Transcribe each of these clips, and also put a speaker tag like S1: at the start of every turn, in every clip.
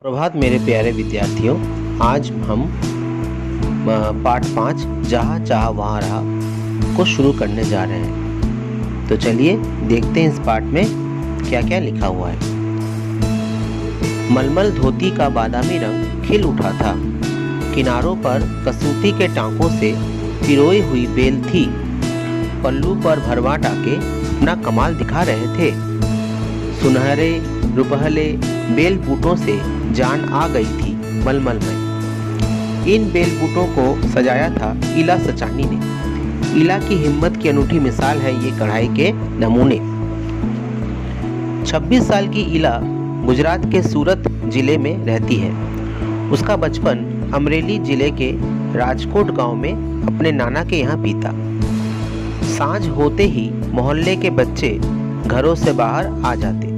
S1: प्रभात मेरे प्यारे विद्यार्थियों। आज हम पाठ 5 जहाँ चाह वहाँ रहा को शुरू करने जा रहे हैं। तो चलिए देखते हैं इस पाठ में क्या क्या लिखा हुआ है। मलमल धोती का बादामी रंग खिल उठा था। किनारों पर कसूती के टांकों से पिरोई हुई बेल थी। पल्लू पर भरवा टाके अपना कमाल दिखा रहे थे। सुनहरे रुपहले बेल बूटों से जान आ गई थी मलमल में। इन बेल बूटों को सजाया था इला सचानी ने। इला की हिम्मत की अनूठी मिसाल है ये कढ़ाई के नमूने। 26 साल की इला गुजरात के सूरत जिले में रहती है। उसका बचपन अमरेली जिले के राजकोट गांव में अपने नाना के यहाँ बीता। सांझ होते ही मोहल्ले के बच्चे घरों से बाहर आ जाते।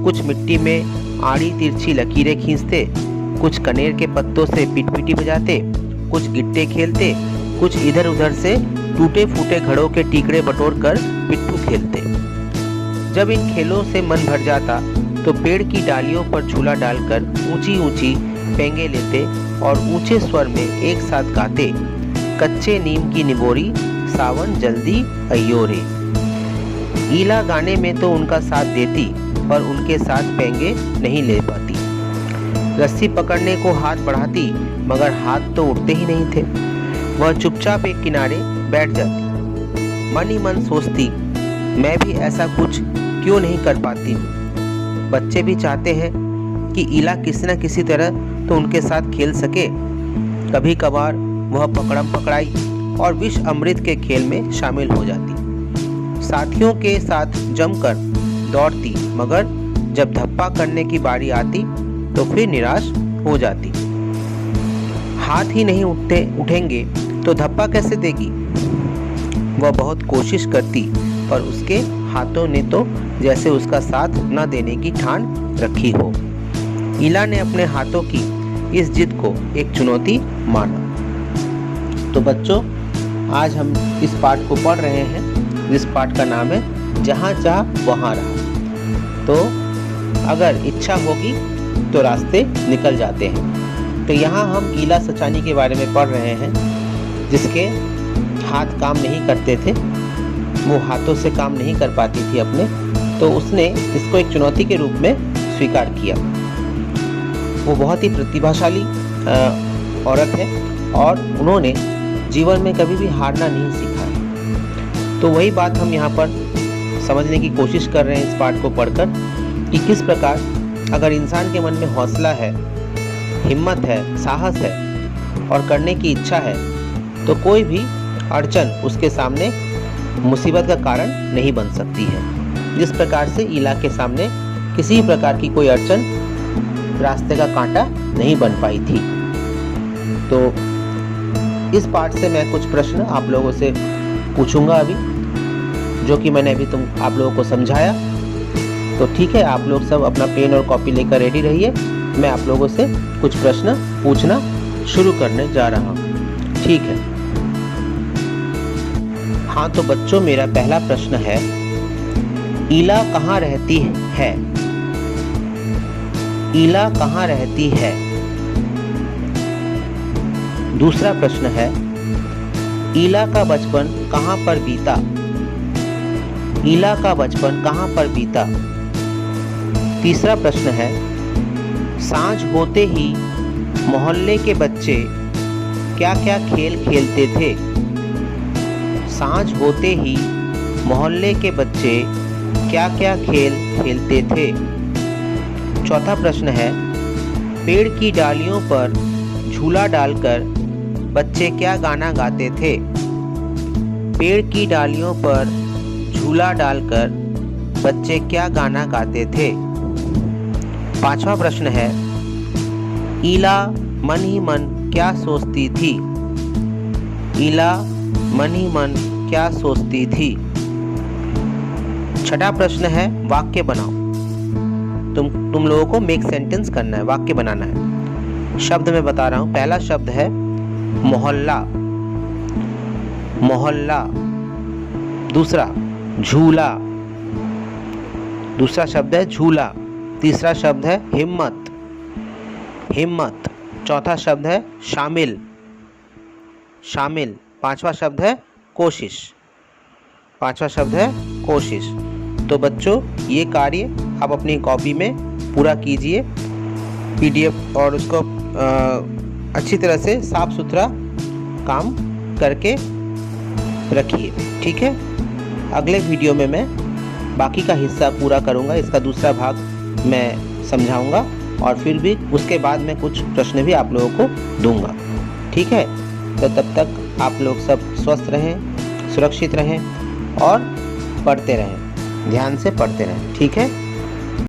S1: कुछ मिट्टी में आड़ी तिरछी लकीरें खींचते, कुछ कनेर के पत्तों से पिटपिटी बजाते, कुछ गिट्टे खेलते, कुछ इधर उधर से टूटे फूटे घड़ों के टीकड़े बटोर कर पिट्ठू खेलते। जब इन खेलों से मन भर जाता तो पेड़ की डालियों पर झूला डालकर ऊंची ऊंची पेंगे लेते और ऊंचे स्वर में एक साथ गाते, कच्चे नीम की निबोरी सावन जल्दी अयो रे। ईला गाने में तो उनका साथ देती पर उनके साथ पेंगे नहीं ले पाती। रस्सी पकड़ने को हाथ बढ़ाती मगर हाथ तो उठते ही नहीं थे। वह चुपचाप एक किनारे बैठ जाती। मन ही मन सोचती, मैं भी ऐसा कुछ क्यों नहीं कर पाती हूँ। बच्चे भी चाहते हैं कि ईला किसी न किसी तरह तो उनके साथ खेल सके। कभी कभार वह पकड़म पकड़ाई और विष अमृत के खेल में शामिल हो जाती। साथियों के साथ जमकर दौड़ती मगर जब धप्पा करने की बारी आती तो फिर निराश हो जाती। हाथ ही नहीं उठेंगे तो धप्पा कैसे देगी। वह बहुत कोशिश करती पर उसके हाथों ने तो जैसे उसका साथ न देने की ठान रखी हो। ईला ने अपने हाथों की इस जिद को एक चुनौती माना। तो बच्चों, आज हम इस पाठ को पढ़ रहे हैं जिस पाठ का नाम है जहाँ चाह वहाँ रहा। तो अगर इच्छा होगी तो रास्ते निकल जाते हैं। तो यहाँ हम ईला सचानी के बारे में पढ़ रहे हैं जिसके हाथ काम नहीं करते थे, वो हाथों से काम नहीं कर पाती थी अपने, तो उसने इसको एक चुनौती के रूप में स्वीकार किया। वो बहुत ही प्रतिभाशाली औरत है और उन्होंने जीवन में कभी भी हारना नहीं सीखा है। तो वही बात हम यहाँ पर समझने की कोशिश कर रहे हैं इस पाठ को पढ़कर कि किस प्रकार अगर इंसान के मन में हौसला है, हिम्मत है, साहस है और करने की इच्छा है तो कोई भी अड़चन उसके सामने मुसीबत का कारण नहीं बन सकती है। जिस प्रकार से ईला के सामने किसी प्रकार की कोई अड़चन रास्ते का कांटा नहीं बन पाई थी। तो इस पाठ से मैं कुछ प्रश्न आप लोगों से पूछूंगा अभी, जो कि मैंने अभी आप लोगों को समझाया। तो ठीक है, आप लोग सब अपना पेन और कॉपी लेकर रेडी रहिए। मैं आप लोगों से कुछ प्रश्न पूछना शुरू करने जा रहा हूँ। ठीक है। हाँ, तो बच्चों, मेरा पहला प्रश्न है, ईला कहाँ रहती है? ईला कहाँ रहती है? दूसरा प्रश्न है, ईला का बचपन कहाँ पर बीता? ईला का बचपन कहाँ पर बीता? तीसरा प्रश्न है, सांझ होते ही मोहल्ले के बच्चे क्या क्या खेल खेलते थे? सांझ होते ही मोहल्ले के बच्चे क्या क्या खेल खेलते थे? चौथा प्रश्न है, पेड़ की डालियों पर झूला डालकर बच्चे क्या गाना गाते थे? पेड़ की डालियों पर झूला डालकर बच्चे क्या गाना गाते थे? पांचवा प्रश्न है, ईला मन ही मन क्या सोचती थी? ईला मन ही मन क्या सोचती थी? छठा प्रश्न है, वाक्य बनाओ। तुम लोगों को मेक सेंटेंस करना है, वाक्य बनाना है। शब्द मैं बता रहा हूं। पहला शब्द है मोहल्ला, मोहल्ला। दूसरा झूला, दूसरा शब्द है झूला। तीसरा शब्द है हिम्मत, हिम्मत। चौथा शब्द है शामिल, शामिल। पांचवा शब्द है कोशिश, पांचवा शब्द है कोशिश। तो बच्चों ये कार्य आप अपनी कॉपी में पूरा कीजिए, पीडीएफ, और उसको अच्छी तरह से साफ सुथरा काम करके रखिए, ठीक है। अगले वीडियो में मैं बाकी का हिस्सा पूरा करूँगा, इसका दूसरा भाग मैं समझाऊँगा और फिर भी उसके बाद मैं कुछ प्रश्न भी आप लोगों को दूंगा, ठीक है। तो तब तक आप लोग सब स्वस्थ रहें, सुरक्षित रहें और पढ़ते रहें, ध्यान से पढ़ते रहें, ठीक है।